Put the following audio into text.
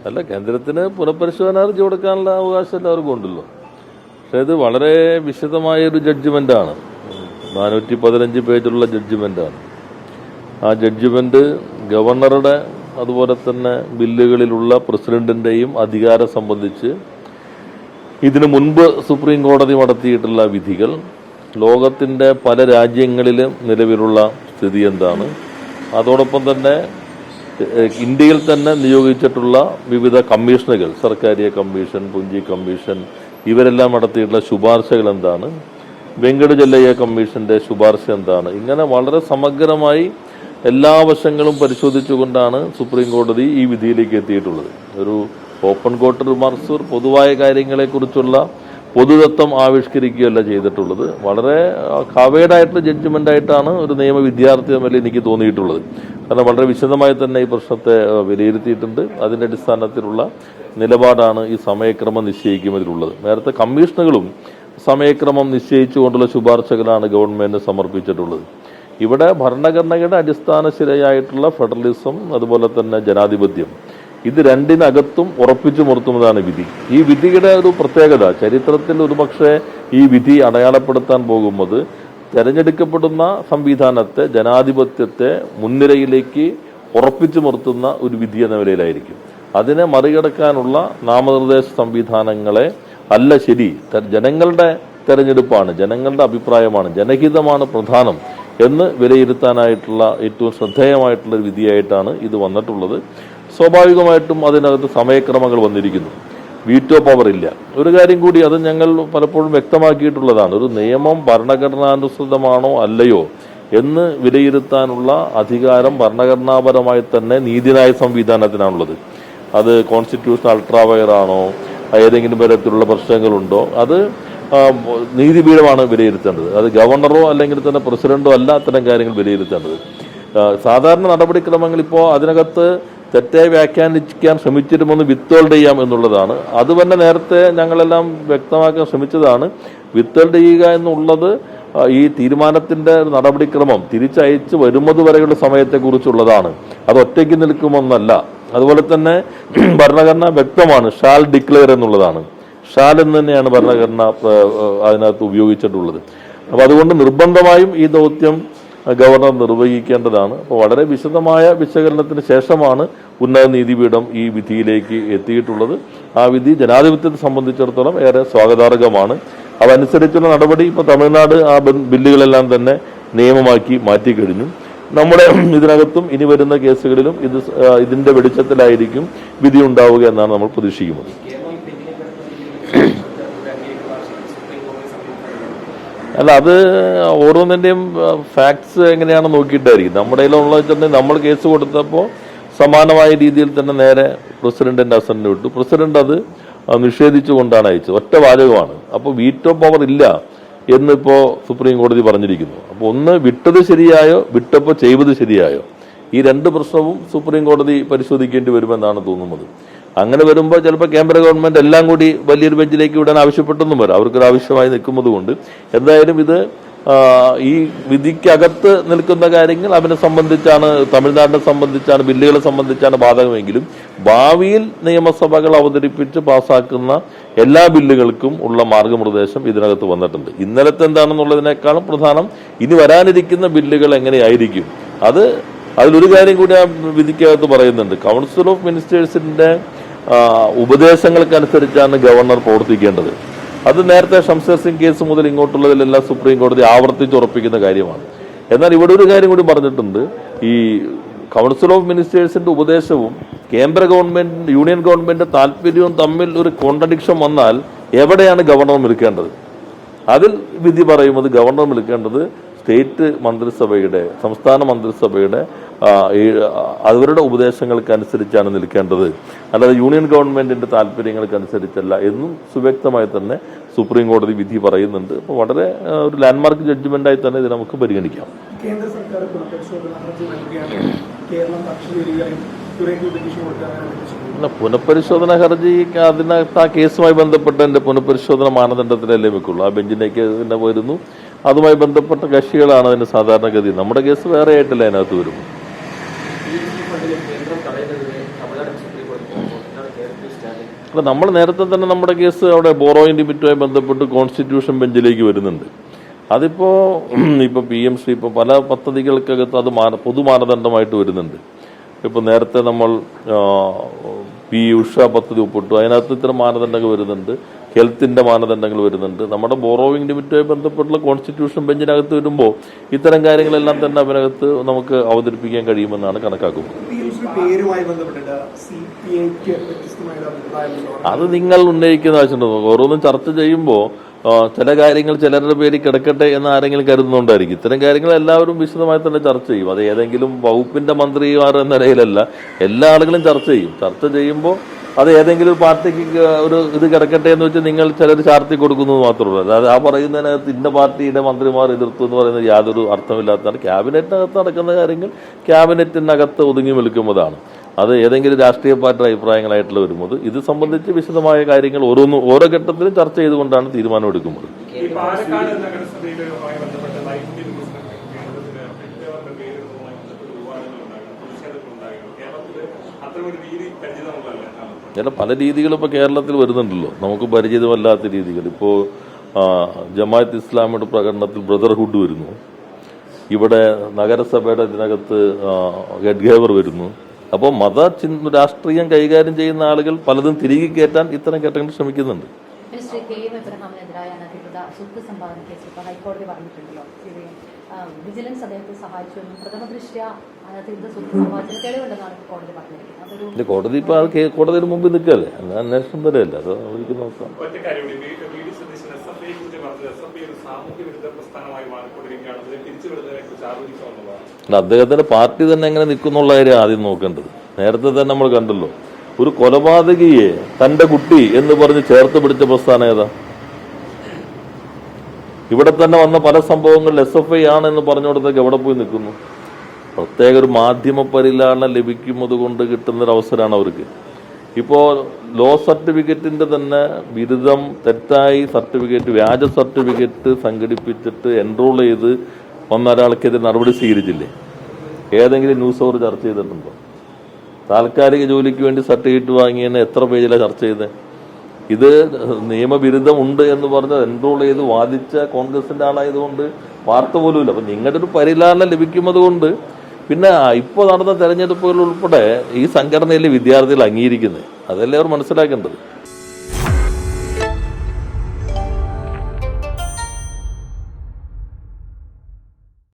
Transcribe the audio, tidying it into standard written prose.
അല്ല, കേന്ദ്രത്തിന് പുനഃപരിശോധന ഹർജി കൊടുക്കാനുള്ള അവകാശം എല്ലാവർക്കും ഉണ്ടല്ലോ. പക്ഷേ ഇത് വളരെ വിശദമായ ഒരു ജഡ്ജ്മെന്റാണ്. 415 പേജുള്ള ജഡ്ജ്മെന്റാണ്. ആ ജഡ്ജ്മെന്റ് ഗവർണറുടെ അതുപോലെ തന്നെ ബില്ലുകളിലുള്ള പ്രസിഡന്റിന്റെയും അധികാരം സംബന്ധിച്ച് ഇതിനു മുൻപ് സുപ്രീം കോടതി നടത്തിയിട്ടുള്ള വിധികൾ, ലോകത്തിന്റെ പല രാജ്യങ്ങളിലും നിലവിലുള്ള സ്ഥിതി എന്താണ്, അതോടൊപ്പം തന്നെ ഇന്ത്യയിൽ തന്നെ നിയോഗിച്ചിട്ടുള്ള വിവിധ കമ്മീഷനുകൾ, സർക്കാരിയ കമ്മീഷൻ, പുഞ്ചി കമ്മീഷൻ, ഇവരെല്ലാം നടത്തിയിട്ടുള്ള ശുപാർശകൾ എന്താണ്, വെങ്കടചെല്ലയ്യ കമ്മീഷന്റെ ശുപാർശ എന്താണ്, ഇങ്ങനെ വളരെ സമഗ്രമായി എല്ലാ വശങ്ങളും പരിശോധിച്ചുകൊണ്ടാണ് സുപ്രീം കോടതി ഈ വിധിയിലേക്ക് എത്തിയിട്ടുള്ളത്. ഒരു ഓപ്പൺ കോർട്ട് റിമാർക്സ്, പൊതുവായ കാര്യങ്ങളെക്കുറിച്ചുള്ള പൊതുതത്വം ആവിഷ്കരിക്കുകയല്ല ചെയ്തിട്ടുള്ളത്. വളരെ കവേഡായിട്ടുള്ള ജഡ്ജ്മെന്റ് ആയിട്ടാണ് ഒരു നിയമ വിദ്യാർത്ഥി തമ്മിൽ എനിക്ക് തോന്നിയിട്ടുള്ളത്. കാരണം വളരെ വിശദമായി തന്നെ ഈ പ്രശ്നത്തെ വിലയിരുത്തിയിട്ടുണ്ട്. അതിന്റെ അടിസ്ഥാനത്തിലുള്ള നിലപാടാണ് ഈ സമയക്രമം നിശ്ചയിക്കുന്നതിലുള്ളത്. നേരത്തെ കമ്മീഷനുകളും സമയക്രമം നിശ്ചയിച്ചുകൊണ്ടുള്ള ശുപാർശകളാണ് ഗവൺമെന്റിന് സമർപ്പിച്ചിട്ടുള്ളത്. ഇവിടെ ഭരണഘടനയുടെ അടിസ്ഥാന ശിലയായിട്ടുള്ള ഫെഡറലിസം, അതുപോലെ തന്നെ ജനാധിപത്യം, ഇത് രണ്ടിനകത്തും ഉറപ്പിച്ചു നിർത്തുന്നതാണ് വിധി. ഈ വിധിയുടെ ഒരു പ്രത്യേകത, ചരിത്രത്തിൽ ഒരുപക്ഷെ ഈ വിധി അടയാളപ്പെടുത്താൻ പോകുന്നത് തെരഞ്ഞെടുക്കപ്പെടുന്ന സംവിധാനത്തെ, ജനാധിപത്യത്തെ മുൻനിരയിലേക്ക് ഉറപ്പിച്ചു നിർത്തുന്ന ഒരു വിധി എന്ന നിലയിലായിരിക്കും. അതിനെ മറികടക്കാനുള്ള നാമനിർദ്ദേശ സംവിധാനങ്ങളെ അല്ല ശരി, ജനങ്ങളുടെ തെരഞ്ഞെടുപ്പാണ്, ജനങ്ങളുടെ അഭിപ്രായമാണ്, ജനഹിതമാണ് പ്രധാനം എന്ന് വിലയിരുത്താനായിട്ടുള്ള ഏറ്റവും ശ്രദ്ധേയമായിട്ടുള്ള ഒരു വിധിയായിട്ടാണ് ഇത് വന്നിട്ടുള്ളത്. സ്വാഭാവികമായിട്ടും അതിനകത്ത് സമയക്രമങ്ങൾ വന്നിരിക്കുന്നു. വീറ്റോ പവർ ഇല്ല. ഒരു കാര്യം കൂടി, അത് ഞങ്ങൾ പലപ്പോഴും വ്യക്തമാക്കിയിട്ടുള്ളതാണ്. ഒരു നിയമം ഭരണഘടനാനുസൃതമാണോ അല്ലയോ എന്ന് വിലയിരുത്താനുള്ള അധികാരം ഭരണഘടനാപരമായി തന്നെ നീതിന്യായ സംവിധാനത്തിനാണുള്ളത്. അത് കോൺസ്റ്റിറ്റ്യൂഷൻ അൾട്രാവയർ ആണോ, ഏതെങ്കിലും തരത്തിലുള്ള പ്രശ്നങ്ങളുണ്ടോ, അത് നീതിപീഠമാണ് വിലയിരുത്തേണ്ടത്. അത് ഗവർണറോ അല്ലെങ്കിൽ തന്നെ പ്രസിഡന്റോ അല്ല അത്തരം കാര്യങ്ങൾ വിലയിരുത്തേണ്ടത്. സാധാരണ നടപടിക്രമങ്ങൾ ഇപ്പോൾ അതിനകത്ത് തെറ്റായി വ്യാഖ്യാനിക്കാൻ ശ്രമിച്ചിരുമെന്ന് വിത്തോൾഡ് ചെയ്യാം എന്നുള്ളതാണ്. അത് തന്നെ നേരത്തെ ഞങ്ങളെല്ലാം വ്യക്തമാക്കാൻ ശ്രമിച്ചതാണ്. വിത്തോൾഡ് ചെയ്യുക എന്നുള്ളത് ഈ തീരുമാനത്തിന്റെ നടപടിക്രമം തിരിച്ചയച്ച് വരുന്നത് വരെയുള്ള സമയത്തെക്കുറിച്ചുള്ളതാണ്. അത് ഒറ്റയ്ക്ക് നിൽക്കുമെന്നല്ല. അതുപോലെ തന്നെ ഭരണഘടന വ്യക്തമാണ്, ഷാൽ ഡിക്ലെയർ എന്നുള്ളതാണ്. ഷാൽ എന്ന് തന്നെയാണ് ഭരണഘടന അതിനകത്ത് ഉപയോഗിച്ചിട്ടുള്ളത്. അപ്പൊ അതുകൊണ്ട് നിർബന്ധമായും ഈ ദൗത്യം ഗവർണർ നിർവഹിക്കേണ്ടതാണ്. അപ്പോൾ വളരെ വിശദമായ വിശകലനത്തിന് ശേഷമാണ് ഉന്നത നീതിപീഠം ഈ വിധിയിലേക്ക് എത്തിയിട്ടുള്ളത്. ആ വിധി ജനാധിപത്യത്തെ സംബന്ധിച്ചിടത്തോളം ഏറെ സ്വാഗതാർഹമാണ്. അതനുസരിച്ചുള്ള നടപടി ഇപ്പോൾ തമിഴ്നാട് ആ ബില്ലുകളെല്ലാം തന്നെ നിയമമാക്കി മാറ്റിക്കഴിഞ്ഞു. നമ്മുടെ ഇതിനകത്തും ഇനി വരുന്ന കേസുകളിലും ഇതിന്റെ വെളിച്ചത്തിലായിരിക്കും വിധി ഉണ്ടാവുക എന്നാണ് നമ്മൾ പ്രതീക്ഷിക്കുന്നത്. അല്ല, അത് ഓരോന്നിന്റെയും ഫാക്ട്സ് എങ്ങനെയാണ് നോക്കിയിട്ടായിരിക്കും. നമ്മുടെ കയ്യിലുള്ള വെച്ചിട്ടുണ്ടെങ്കിൽ നമ്മൾ കേസ് കൊടുത്തപ്പോൾ സമാനമായ രീതിയിൽ തന്നെ നേരെ പ്രസിഡന്റിന്റെ അസന്റിന് വിട്ടു. പ്രസിഡന്റ് അത് നിഷേധിച്ചുകൊണ്ടാണ് അയച്ചത്. ഒറ്റ വാചകമാണ്. അപ്പോൾ വീറ്റോ പവർ ഇല്ല എന്നിപ്പോ സുപ്രീം കോടതി പറഞ്ഞിരിക്കുന്നു. അപ്പോൾ ഒന്ന് വിട്ടത് ശരിയായോ, വിട്ടപ്പോൾ ചെയ്തത് ശരിയായോ, ഈ രണ്ട് പ്രശ്നവും സുപ്രീം കോടതി പരിശോധിക്കേണ്ടി വരുമെന്നാണ് തോന്നുന്നത്. അങ്ങനെ വരുമ്പോൾ ചിലപ്പോൾ കേന്ദ്ര ഗവൺമെന്റ് എല്ലാം കൂടി വലിയൊരു ബെഞ്ചിലേക്ക് വിടാൻ ആവശ്യപ്പെട്ടെന്നും വരാം. അവർക്കൊരു ആവശ്യമായി നിൽക്കുന്നത് കൊണ്ട് എന്തായാലും ഇത് ഈ വിധിക്കകത്ത് നിൽക്കുന്ന കാര്യങ്ങൾ അവനെ സംബന്ധിച്ചാണ്, തമിഴ്നാടിനെ സംബന്ധിച്ചാണ്, ബില്ലുകളെ സംബന്ധിച്ചാണ് ബാധകമെങ്കിലും ഭാവിയിൽ നിയമസഭകൾ അവതരിപ്പിച്ച് പാസ്സാക്കുന്ന എല്ലാ ബില്ലുകൾക്കും ഉള്ള മാർഗനിർദ്ദേശം ഇതിനകത്ത് വന്നിട്ടുണ്ട്. ഇന്നലത്തെ എന്താണെന്നുള്ളതിനേക്കാളും പ്രധാനം ഇനി വരാനിരിക്കുന്ന ബില്ലുകൾ എങ്ങനെയായിരിക്കും. അതിലൊരു കാര്യം കൂടി ആ വിധിക്കകത്ത് പറയുന്നുണ്ട്. കൗൺസിൽ ഓഫ് മിനിസ്റ്റേഴ്സിന്റെ ഉപദേശങ്ങൾക്കനുസരിച്ചാണ് ഗവർണർ പ്രവർത്തിക്കേണ്ടത്. അത് നേരത്തെ ഷംസേർ സിംഗ് കേസ് മുതൽ ഇങ്ങോട്ടുള്ളതിലെല്ലാം സുപ്രീം കോടതി ആവർത്തിച്ചുറപ്പിക്കുന്ന കാര്യമാണ്. എന്നാൽ ഇവിടെ ഒരു കാര്യം കൂടി പറഞ്ഞിട്ടുണ്ട്. ഈ കൗൺസിൽ ഓഫ് മിനിസ്റ്റേഴ്സിന്റെ ഉപദേശവും കേന്ദ്ര ഗവൺമെന്റ്, യൂണിയൻ ഗവൺമെന്റ് താല്പര്യവും തമ്മിൽ ഒരു കോൺട്രഡിക്ഷൻ വന്നാൽ എവിടെയാണ് ഗവർണർ നിൽക്കേണ്ടത്? അതിൽ വിധി പറയുന്നത് ഗവർണർ നിൽക്കേണ്ടത് സ്റ്റേറ്റ് മന്ത്രിസഭയുടെ, സംസ്ഥാന മന്ത്രിസഭയുടെ അവരുടെ ഉപദേശങ്ങൾക്കനുസരിച്ചാണ് നിൽക്കേണ്ടത്, അല്ലാതെ യൂണിയൻ ഗവൺമെന്റിന്റെ താല്പര്യങ്ങൾക്കനുസരിച്ചല്ല എന്നും സുവ്യക്തമായി തന്നെ സുപ്രീം കോടതി വിധി പറയുന്നുണ്ട്. അപ്പോൾ വളരെ ഒരു ലാൻഡ്മാർക്ക് ജഡ്ജ്മെന്റായി തന്നെ ഇത് നമുക്ക് പരിഗണിക്കാം. കേന്ദ്ര സർക്കാർ പുനഃപരിശോധന ഹർജി അതിനകത്ത് ആ കേസുമായി ബന്ധപ്പെട്ട എന്റെ പുനഃപരിശോധന മാനദണ്ഡത്തിലല്ലേ വെക്കുള്ളൂ. ആ ബെഞ്ചിലേക്ക് തന്നെ വരുന്നു. അതുമായി ബന്ധപ്പെട്ട കക്ഷികളാണ് അതിന് സാധാരണഗതി. നമ്മുടെ കേസ് വേറെ ആയിട്ടല്ല അതിനകത്ത് വരുന്നു. അപ്പോൾ നമ്മൾ നേരത്തെ തന്നെ നമ്മുടെ കേസ് അവിടെ ബോറോയിൻ ലിമിറ്റുമായി ബന്ധപ്പെട്ട് കോൺസ്റ്റിറ്റ്യൂഷൻ ബെഞ്ചിലേക്ക് വരുന്നുണ്ട്. അതിപ്പോൾ PMC ഇപ്പോൾ പല പദ്ധതികൾക്കകത്ത് അത് പൊതു മാനദണ്ഡമായിട്ട് വരുന്നുണ്ട്. ഇപ്പോൾ നേരത്തെ നമ്മൾ ഉഷ പദ്ധതി ഒപ്പിട്ടു, അതിനകത്ത് ഇത്തരം മാനദണ്ഡങ്ങൾ വരുന്നുണ്ട്. ഹെൽത്തിൻ്റെ മാനദണ്ഡങ്ങൾ വരുന്നുണ്ട്. നമ്മുടെ ബോറോവിംഗ് ലിമിറ്റുമായി ബന്ധപ്പെട്ടുള്ള കോൺസ്റ്റിറ്റ്യൂഷൻ ബെഞ്ചിനകത്ത് വരുമ്പോൾ ഇത്തരം കാര്യങ്ങളെല്ലാം തന്നെ അതിനകത്ത് നമുക്ക് അവതരിപ്പിക്കാൻ കഴിയുമെന്നാണ് കണക്കാക്കുന്നത്. അത് നിങ്ങൾ ഉന്നയിക്കുന്ന ആവശ്യമുണ്ടോ? ഓരോന്നും ചർച്ച ചെയ്യുമ്പോൾ ചില കാര്യങ്ങൾ ചിലരുടെ പേരിൽ കിടക്കട്ടെ എന്ന് ആരെങ്കിലും കരുതുന്നുണ്ടായിരിക്കും. ഇത്തരം കാര്യങ്ങൾ എല്ലാവരും വിശദമായി തന്നെ ചർച്ച ചെയ്യും. അത് ഏതെങ്കിലും വകുപ്പിന്റെ മന്ത്രിമാർ എന്ന നിലയിലല്ല, എല്ലാ ആളുകളും ചർച്ച ചെയ്യും. ചർച്ച ചെയ്യുമ്പോൾ അത് ഏതെങ്കിലും ഒരു പാർട്ടിക്ക് ഒരു ഇത് കിടക്കട്ടെ എന്ന് വെച്ചാൽ നിങ്ങൾ ചിലർ ചാർത്തി കൊടുക്കുന്നത് മാത്രമല്ല. അതായത് ആ പറയുന്നതിനകത്ത് ഇന്ന പാർട്ടിയുടെ മന്ത്രിമാർ എതിർത്തു എന്ന് പറയുന്നത് യാതൊരു അർത്ഥമില്ലാത്തതാണ്. ക്യാബിനറ്റിനകത്ത് നടക്കുന്ന കാര്യങ്ങൾ ക്യാബിനറ്റിനകത്ത് ഒതുങ്ങി നിൽക്കുന്നതാണ്. അത് ഏതെങ്കിലും രാഷ്ട്രീയ പാർട്ടിയുടെ അഭിപ്രായങ്ങളായിട്ടുള്ള വരുമ്പോൾ ഇത് സംബന്ധിച്ച് വിശദമായ കാര്യങ്ങൾ ഓരോ ഘട്ടത്തിലും ചർച്ച ചെയ്തുകൊണ്ടാണ് തീരുമാനമെടുക്കുന്നത്. ചില പല രീതികളും ഇപ്പോൾ കേരളത്തിൽ വരുന്നുണ്ടല്ലോ, നമുക്ക് പരിചിതമല്ലാത്ത രീതികൾ. ഇപ്പോൾ ജമാഅത്ത് ഇസ്ലാമിയുടെ പ്രകടനത്തിൽ ബ്രദർഹുഡ് വരുന്നു, ഇവിടെ നഗരസഭയുടെ ഇതിനകത്ത് ഗഡ്ഗേവർ വരുന്നു. അപ്പോൾ രാഷ്ട്രീയം കൈകാര്യം ചെയ്യുന്ന ആളുകൾ പലതും തിരികെ കയറ്റാൻ ഇത്തരം ഘട്ടങ്ങൾ ശ്രമിക്കുന്നുണ്ട്. വിജിലൻസ് അദ്ദേഹത്തെ സഹായിച്ചുവെന്നും പ്രഥമ ദൃഷ്ട്യാ കോടതി ഇപ്പോൾ കോടതിയുടെ മുമ്പിൽ നിൽക്കല്ലേ, അല്ല അന്വേഷണം വരെയല്ല, അത് അവർക്ക് നോക്കാം. അദ്ദേഹത്തിന്റെ പാർട്ടി തന്നെ എങ്ങനെ നിൽക്കുന്നുള്ള കാര്യം ആദ്യം നോക്കേണ്ടത്. നേരത്തെ തന്നെ നമ്മൾ കണ്ടല്ലോ, ഒരു കൊലപാതകിയെ തന്റെ കുട്ടി എന്ന് പറഞ്ഞ് ചേർത്ത് പിടിച്ച പ്രസ്ഥാനം ഏതാ? ഇവിടെ തന്നെ വന്ന പല സംഭവങ്ങളിൽ SFI ആണെന്ന് പറഞ്ഞുകൊടുത്തേക്ക് എവിടെ പോയി നിൽക്കുന്നു? പ്രത്യേക ഒരു മാധ്യമ പരിലാളനം ലഭിക്കുന്നത് കൊണ്ട് കിട്ടുന്നൊരവസരമാണ് അവർക്ക്. ഇപ്പോൾ ലോ സർട്ടിഫിക്കറ്റിന്റെ തന്നെ ബിരുദം തെറ്റായി സർട്ടിഫിക്കറ്റ്, വ്യാജ സർട്ടിഫിക്കറ്റ് സംഘടിപ്പിച്ചിട്ട് എൻറോൾ ചെയ്ത് വന്ന ഒരാൾക്കെതിരെ നടപടി സ്വീകരിച്ചില്ലേ? ഏതെങ്കിലും ന്യൂസ് അവർ ചർച്ച ചെയ്തിട്ടുണ്ടോ? താൽക്കാലിക ജോലിക്ക് വേണ്ടി സർട്ടിഫിക്കറ്റ് വാങ്ങിയതിന് എത്ര പേജിലാണ് ചർച്ച ചെയ്തത്? ഇത് നിയമബിരുദം ഉണ്ട് എന്ന് പറഞ്ഞ് എൻറോൾ ചെയ്ത് വാദിച്ച കോൺഗ്രസിന്റെ ആളായതുകൊണ്ട് വാർത്ത പോലുമില്ല. അപ്പം നിങ്ങളുടെ ഒരു പരിലാളനം ലഭിക്കുന്നത് കൊണ്ട് പിന്നെ ഇപ്പോൾ നടന്ന തെരഞ്ഞെടുപ്പുകൾ ഉൾപ്പെടെ ഈ സംഘടനയിലെ വിദ്യാർത്ഥികൾ അംഗീകരിക്കുന്നത്, അതല്ലേ അവർ മനസ്സിലാക്കേണ്ടത്.